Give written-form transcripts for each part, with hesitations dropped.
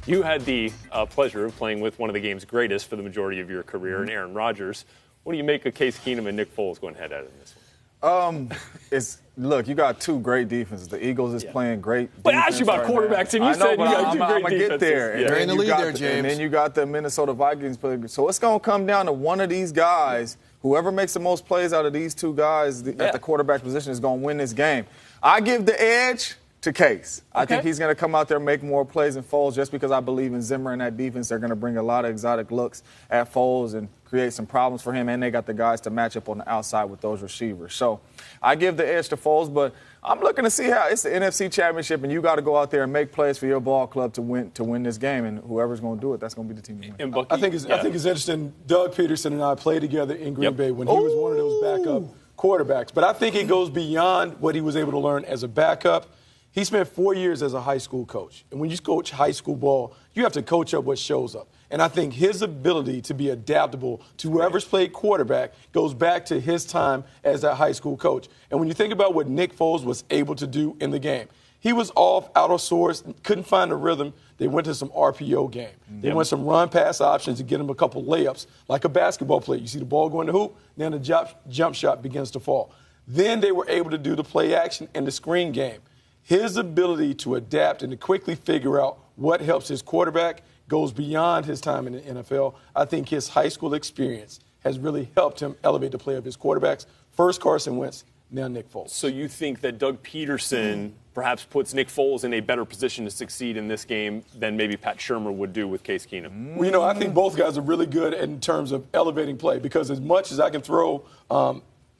You had the pleasure of playing with one of the game's greatest for the majority of your career, and Aaron Rodgers. What do you make of Case Keenum and Nick Foles going head-to-head in this one? Look, you got two great defenses. The Eagles is playing great. But I asked you about quarterbacks, and you said you got two great defenses. I'm going to get there. You're in the lead there, James. And then you got the Minnesota Vikings playing. So it's going to come down to one of these guys. Whoever makes the most plays out of these two guys at the quarterback position is going to win this game. I give the edge to Case. I think he's going to come out there and make more plays than Foles just because I believe in Zimmer and that defense. They're going to bring a lot of exotic looks at Foles and create some problems for him, and they got the guys to match up on the outside with those receivers. So I give the edge to Foles, but I'm looking to see how it's the NFC Championship, and you got to go out there and make plays for your ball club to win this game, and whoever's going to do it, that's going to be the team to win. And Bucky, I think it's interesting. Doug Peterson and I played together in Green Bay when he was one of those backup quarterbacks. But I think it goes beyond what he was able to learn as a backup. He spent 4 years as a high school coach. And when you coach high school ball, you have to coach up what shows up. And I think his ability to be adaptable to whoever's played quarterback goes back to his time as a high school coach. And when you think about what Nick Foles was able to do in the game, he was out of sorts, couldn't find a rhythm. They went to some RPO game. They went some run-pass options to get him a couple layups, like a basketball player. You see the ball go in the hoop, then the jump shot begins to fall. Then they were able to do the play action and the screen game. His ability to adapt and to quickly figure out what helps his quarterback goes beyond his time in the NFL. I think his high school experience has really helped him elevate the play of his quarterbacks. First Carson Wentz, now Nick Foles. So you think that Doug Peterson perhaps puts Nick Foles in a better position to succeed in this game than maybe Pat Shurmur would do with Case Keenum? Well, I think both guys are really good in terms of elevating play because as much as I can throw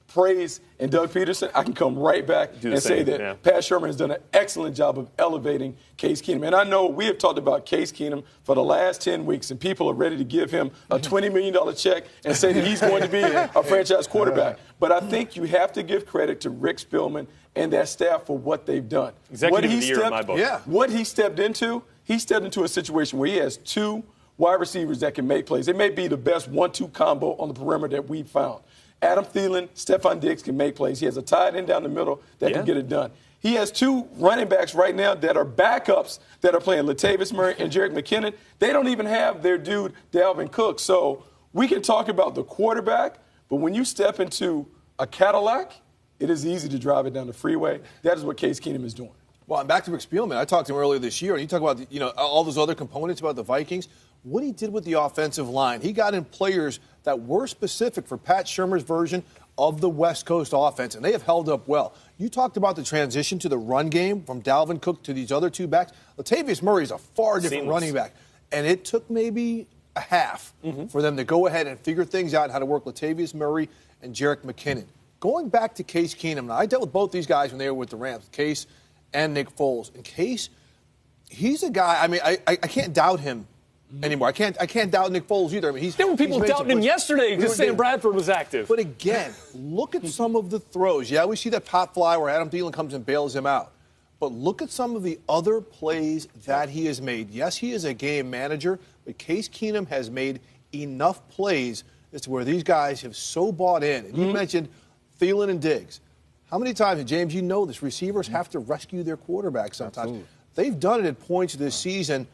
praise in Doug Peterson, I can come right back and say that Pat Shurmur has done an excellent job of elevating Case Keenum. And I know we have talked about Case Keenum for the last 10 weeks, and people are ready to give him a $20 million check and say that he's going to be a franchise quarterback. But I think you have to give credit to Rick Spielman and that staff for what they've done. Executive of the year in my book. What he stepped into a situation where he has two wide receivers that can make plays. It may be the best 1-2 combo on the perimeter that we've found. Adam Thielen, Stephon Diggs can make plays. He has a tight end down the middle that can get it done. He has two running backs right now that are backups that are playing Latavius Murray and Jerick McKinnon. They don't even have their dude, Dalvin Cook. So we can talk about the quarterback, but when you step into a Cadillac, it is easy to drive it down the freeway. That is what Case Keenum is doing. Well, back to Rick Spielman. I talked to him earlier this year, and you talk about all those other components about the Vikings. What he did with the offensive line, he got in players that were specific for Pat Shurmur's version of the West Coast offense, and they have held up well. You talked about the transition to the run game from Dalvin Cook to these other two backs. Latavius Murray is a far different running back, and it took maybe a half for them to go ahead and figure things out, how to work Latavius Murray and Jerick McKinnon. Going back to Case Keenum, now I dealt with both these guys when they were with the Rams, Case and Nick Foles. And Case, he's a guy, I can't doubt him anymore. I can't doubt Nick Foles either. There were people doubting him yesterday because Sam Bradford was active. But again, look at some of the throws. Yeah, we see that pop fly where Adam Thielen comes and bails him out. But look at some of the other plays that he has made. Yes, he is a game manager, but Case Keenum has made enough plays as to where these guys have so bought in. And you mentioned Thielen and Diggs. How many times, and James, you know this, receivers have to rescue their quarterback sometimes. Absolutely. They've done it at points this season.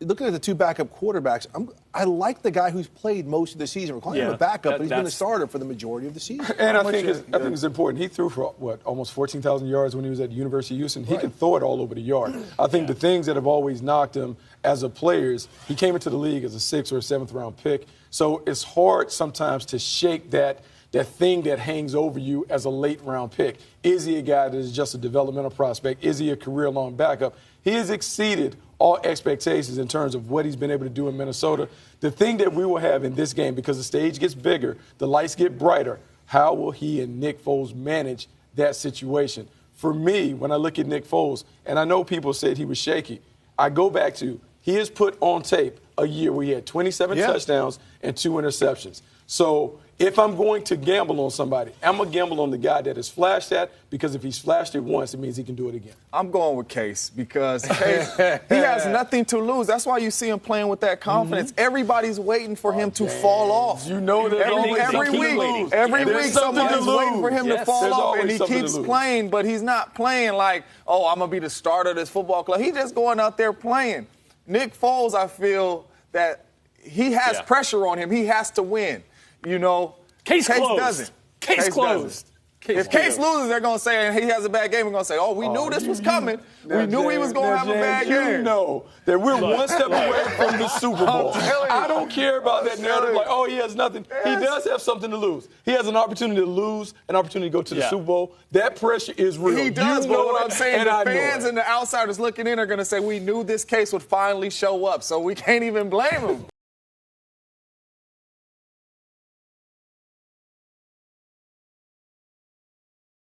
Looking at the two backup quarterbacks, I like the guy who's played most of the season. We're calling him a backup, but he's been a starter for the majority of the season. And I think it's important. He threw for, almost 14,000 yards when he was at the University of Houston. He can throw it all over the yard. I think the things that have always knocked him as a player is he came into the league as a 6th or 7th round pick. So it's hard sometimes to shake that thing that hangs over you as a late-round pick. Is he a guy that is just a developmental prospect? Is he a career-long backup? He has exceeded all expectations in terms of what he's been able to do in Minnesota. The thing that we will have in this game, because the stage gets bigger, the lights get brighter, how will he and Nick Foles manage that situation? For me, when I look at Nick Foles, and I know people said he was shaky, I go back to he has put on tape a year where he had 27 touchdowns and 2 interceptions. So if I'm going to gamble on somebody, I'm going to gamble on the guy that has flashed that, because if he's flashed it once, it means he can do it again. I'm going with Case because Case, he has nothing to lose. That's why you see him playing with that confidence. Everybody's waiting for him to fall off. You know that every week somebody's waiting for him to fall off, and he keeps playing, but he's not playing like, oh, I'm going to be the starter of this football club. He's just going out there playing. Nick Foles, I feel that he has pressure on him. He has to win. You know, Case closed. doesn't. Case closed. If Case loses, they're going to say, and he has a bad game, we're going to say, we knew this was coming. We knew he was going to have a bad game. You know that we're one step away from the Super Bowl. I don't care about that narrative like, he has nothing. He does have something to lose. He has an opportunity to lose, an opportunity to go to the Super Bowl. That pressure is real. He does, but what I'm saying, the fans and the outsiders looking in are going to say, we knew this Case would finally show up, so we can't even blame him.